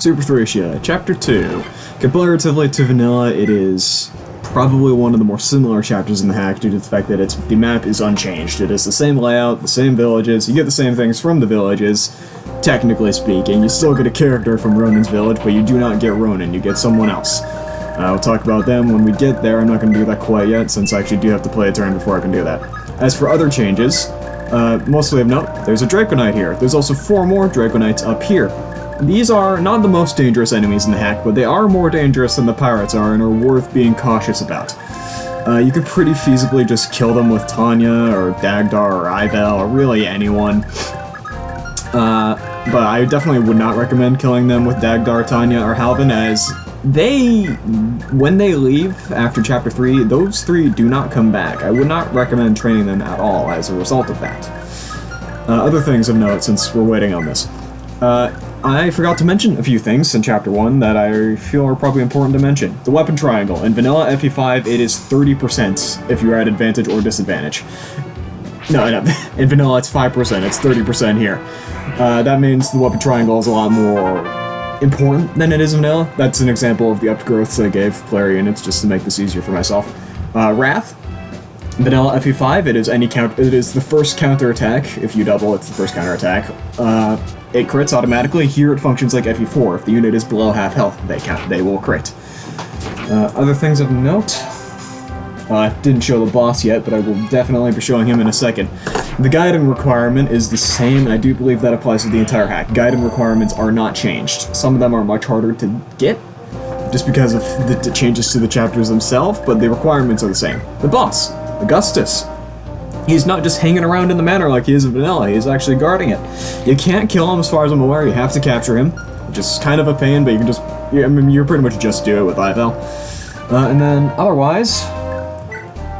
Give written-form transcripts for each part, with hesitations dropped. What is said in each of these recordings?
Super Thracia, Chapter 2. Comparatively to Vanilla, it is probably one of the more similar chapters in the hack due to the fact that the map is unchanged. It is the same layout, the same villages, you get the same things from the villages, technically speaking. You still get a character from Ronan's village, but you do not get Ronan, you get someone else. I'll talk about them when we get there. I'm not going to do that quite yet, since I actually do have to play a turn before I can do that. As for other changes, mostly of note, there's a Draconite here. There's also 4 more Draconites up here. These are not the most dangerous enemies in the hack, but they are more dangerous than the pirates are and are worth being cautious about. You could pretty feasibly just kill them with Tanya, or Dagdar, or Ivel, or really anyone. But I definitely would not recommend killing them with Dagdar, Tanya, or Halvin, as when they leave after Chapter 3, those 3 do not come back. I would not recommend training them at all as a result of that. Other things of note, since we're waiting on this. I forgot to mention a few things in Chapter 1 that I feel are probably important to mention. The weapon triangle. In Vanilla FE5, it is 30% if you're at advantage or disadvantage. No, in Vanilla it's 5%, it's 30% here. That means the weapon triangle is a lot more important than it is in Vanilla. That's an example of the upgrowths I gave player units just to make this easier for myself. Wrath. Vanilla FE5, it is the first counter attack. If you double, it's the first counter attack. It crits automatically. Here it functions like FE4. If the unit is below half health, they will crit. Other things of note. I didn't show the boss yet, but I will definitely be showing him in a second. The Gaiden requirement is the same, and I do believe that applies to the entire hack. Gaiden requirements are not changed. Some of them are much harder to get, just because of the changes to the chapters themselves, but the requirements are the same. The boss, Augustus. He's not just hanging around in the manor like he is in Vanilla, he's actually guarding it. You can't kill him as far as I'm aware, you have to capture him, which is kind of a pain, but you can just, I mean, you're pretty much just do it with Ivel. And then, otherwise,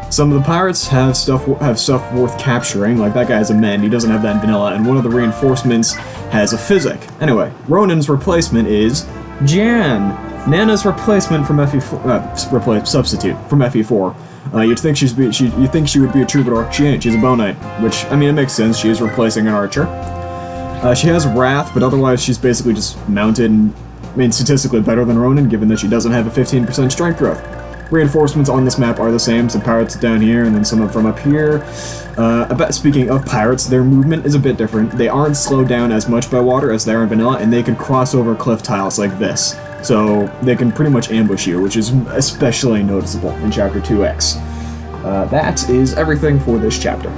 some of the pirates have stuff worth capturing, like that guy has a mend, he doesn't have that in Vanilla, and one of the reinforcements has a physic. Anyway, Ronan's replacement is Jan, Nana's replacement from FE4, substitute from FE4. You'd think you think she would be a troubadour. She ain't. She's a bow knight, which, I mean, it makes sense. She is replacing an archer. She has wrath, but otherwise she's basically just mounted and, I mean, statistically better than Ronan, given that she doesn't have a 15% strength growth. Reinforcements on this map are the same, some pirates down here, and then some from up here. Speaking of pirates, their movement is a bit different. They aren't slowed down as much by water as they are in Vanilla, and they can cross over cliff tiles like this. So they can pretty much ambush you, which is especially noticeable in Chapter 2X. That is everything for this chapter.